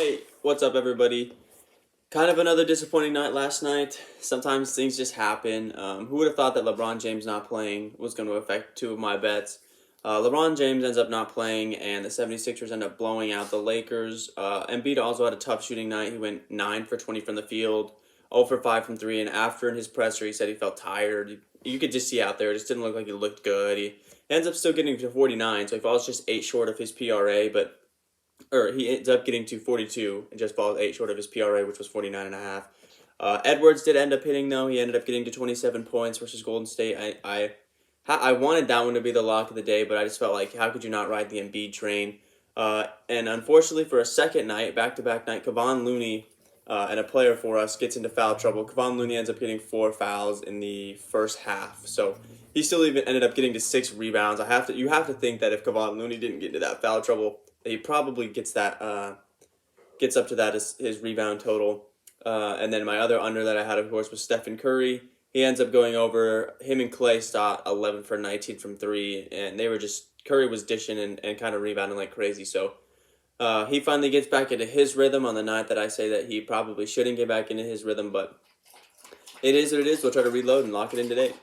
Hey, what's up, everybody? Kind of another disappointing night last night. Sometimes things just happen. Who would have thought that LeBron James not playing was going to affect two of my bets? LeBron James ends up not playing, and the 76ers end up blowing out the Lakers. Embiid also had a tough shooting night. He went 9 for 20 from the field, 0 for 5 from 3, and after in his presser, he said he felt tired. You could just see out there, it just didn't look like he looked good. He ends up still getting to 49, so he falls just 8 short of his PRA, he ends up getting to 42 and just falls 8 short of his PRA, which was 49.5. Edwards did end up hitting, though. He ended up getting to 27 points versus Golden State. I wanted that one to be the lock of the day, but I just felt like, how could you not ride the Embiid train? And unfortunately, for a second night, back-to-back night, Kavon Looney, and a player for us, gets into foul trouble. Kavon Looney ends up getting 4 fouls in the first half, so he still even ended up getting to 6 rebounds. You have to think that if Kavon Looney didn't get into that foul trouble, he probably gets up to that as his rebound total. And then my other under that I had, of course, was Stephen Curry. He ends up going over. Him and Clay shot 11 for 19 from 3, and they were just, Curry was dishing and kind of rebounding like crazy. So he finally gets back into his rhythm on the night that I say that he probably shouldn't get back into his rhythm, but it is what it is. We'll try to reload and lock it in today.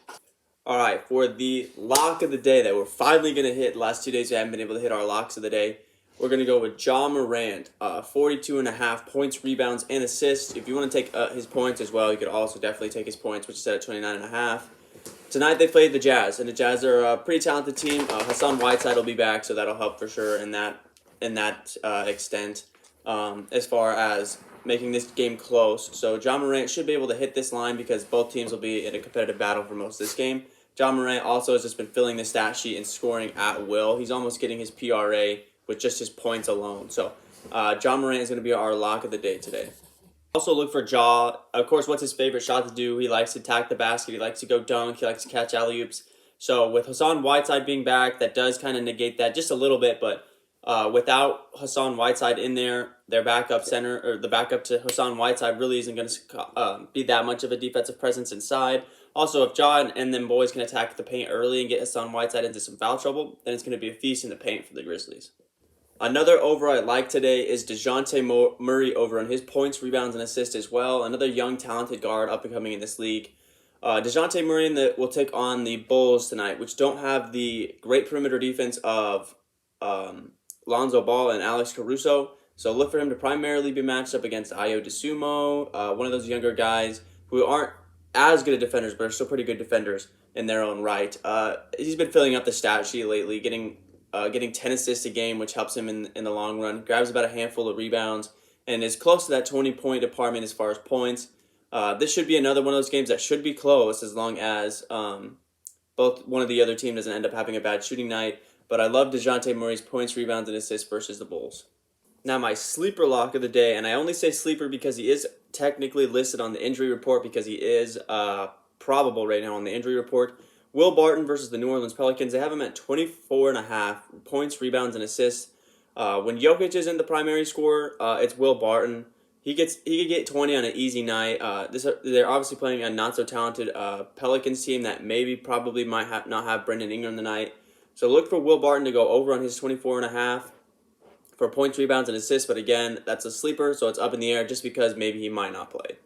All right, for the lock of the day that we're finally going to hit. The last 2 days we haven't been able to hit our locks of the day. We're going to go with Ja Morant, 42.5 points, rebounds, and assists. If you want to take his points as well, you could also definitely take his points, which is set at 29.5. Tonight they played the Jazz, and the Jazz are a pretty talented team. Hassan Whiteside will be back, so that'll help for sure in that extent as far as making this game close. So Ja Morant should be able to hit this line because both teams will be in a competitive battle for most of this game. Ja Morant also has just been filling the stat sheet and scoring at will. He's almost getting his PRA with just his points alone. So Ja Morant is going to be our lock of the day today. Also look for Ja. Of course, what's his favorite shot to do? He likes to attack the basket. He likes to go dunk. He likes to catch alley-oops. So with Hassan Whiteside being back, that does kind of negate that just a little bit. But without Hassan Whiteside in there, their backup center, or the backup to Hassan Whiteside, really isn't going to be that much of a defensive presence inside. Also, if Ja and them boys can attack the paint early and get Hassan Whiteside into some foul trouble, then it's going to be a feast in the paint for the Grizzlies. Another over I like today is Dejonte Murray over on his points, rebounds, and assists as well. Another young, talented guard up and coming in this league. Dejounte Murray will take on the Bulls tonight, which don't have the great perimeter defense of Lonzo Ball and Alex Caruso. So look for him to primarily be matched up against Ayo DeSumo, one of those younger guys who aren't as good at defenders, but are still pretty good defenders in their own right. He's been filling up the stat sheet lately, getting 10 assists a game, which helps him in the long run. Grabs about a handful of rebounds and is close to that 20-point department as far as points. This should be another one of those games that should be close as long as both one of the other team doesn't end up having a bad shooting night. But I love Dejounte Murray's points, rebounds, and assists versus the Bulls. Now my sleeper lock of the day, and I only say sleeper because he is technically listed on the injury report because he is probable right now on the injury report. Will Barton versus the New Orleans Pelicans. They have him at 24.5 points, rebounds, and assists. When Jokic isn't the primary scorer, it's Will Barton. He could get 20 on an easy night. They're obviously playing a not so talented Pelicans team that probably might not have Brendan Ingram tonight. So look for Will Barton to go over on his 24.5 for points, rebounds, and assists. But again, that's a sleeper, so it's up in the air just because maybe he might not play.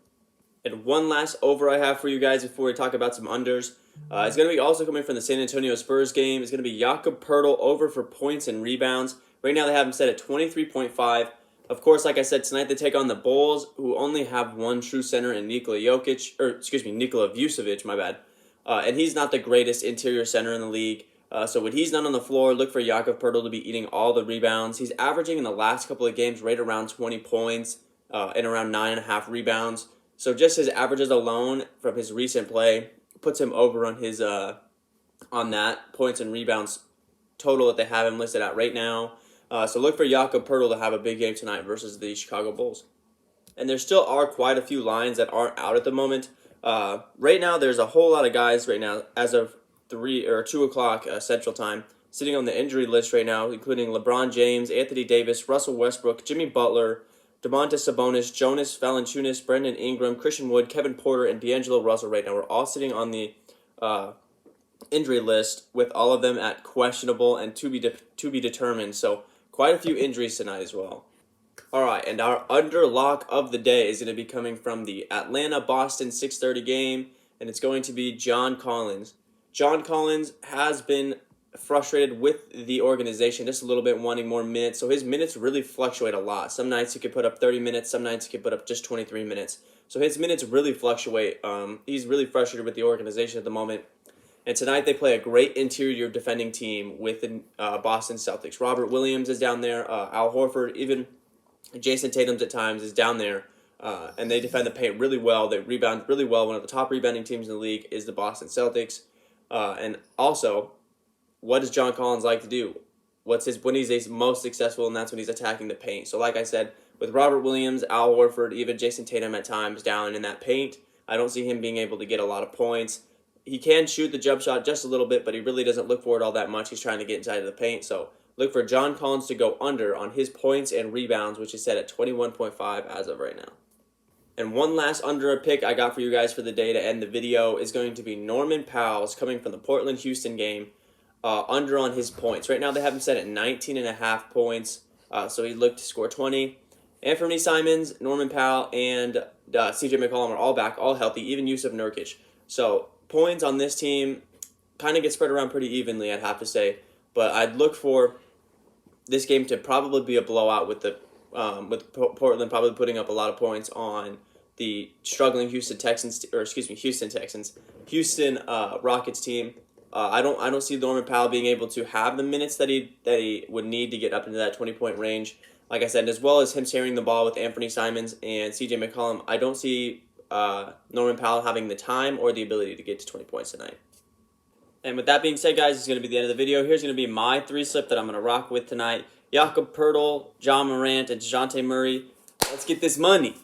And one last over I have for you guys before we talk about some unders. It's going to be also coming from the San Antonio Spurs game. It's going to be Jakob Poeltl over for points and rebounds. Right now they have him set at 23.5. Of course, like I said, tonight they take on the Bulls, who only have one true center in Nikola Vucevic, my bad. And he's not the greatest interior center in the league. So when he's not on the floor, look for Jakob Poeltl to be eating all the rebounds. He's averaging in the last couple of games right around 20 points and around 9.5 rebounds. So just his averages alone from his recent play puts him over on his on that points and rebounds total that they have him listed at right now. So look for Jakob Poeltl to have a big game tonight versus the Chicago Bulls. And there still are quite a few lines that aren't out at the moment. Right now, there's a whole lot of guys right now as of 3 or 2 o'clock Central Time sitting on the injury list right now, including LeBron James, Anthony Davis, Russell Westbrook, Jimmy Butler, Domantas Sabonis, Jonas Valanciunas, Brendan Ingram, Christian Wood, Kevin Porter, and D'Angelo Russell right now. We're all sitting on the injury list with all of them at questionable and to be determined. So quite a few injuries tonight as well. All right, and our underlock of the day is going to be coming from the Atlanta-Boston 6:30 game, and it's going to be John Collins. John Collins has been frustrated with the organization just a little bit, wanting more minutes, so his minutes really fluctuate a lot. Some nights he could put up 30 minutes, some nights he could put up just 23 minutes. So his minutes really fluctuate. He's really frustrated with the organization at the moment. And tonight they play a great interior defending team with the Boston Celtics. Robert Williams is down there, Al Horford, even Jason Tatum's at times is down there, and they defend the paint really well. They rebound really well. One of the top rebounding teams in the league is the Boston Celtics. And also, what does John Collins like to do? When he's most successful, and that's when he's attacking the paint. So like I said, with Robert Williams, Al Horford, even Jason Tatum at times down in that paint, I don't see him being able to get a lot of points. He can shoot the jump shot just a little bit, but he really doesn't look for it all that much. He's trying to get inside of the paint, so look for John Collins to go under on his points and rebounds, which is set at 21.5 as of right now. And one last under pick I got for you guys for the day to end the video is going to be Norman Powell, coming from the Portland-Houston game, under on his points. Right now they have him set at 19.5 points, so he looked to score 20. Anthony Simons, Norman Powell, and CJ McCollum are all back, all healthy, even Yusuf Nurkic. So points on this team kind of get spread around pretty evenly, I'd have to say. But I'd look for this game to probably be a blowout with Portland probably putting up a lot of points on the struggling Houston Rockets team. I don't see Norman Powell being able to have the minutes that he would need to get up into that 20-point range. Like I said, as well as him sharing the ball with Anthony Simons and CJ McCollum, I don't see Norman Powell having the time or the ability to get to 20 points tonight. And with that being said, guys, it's going to be the end of the video. Here's going to be my three-slip that I'm going to rock with tonight. Jakob Poeltl, John Morant, and Dejonte Murray. Let's get this money.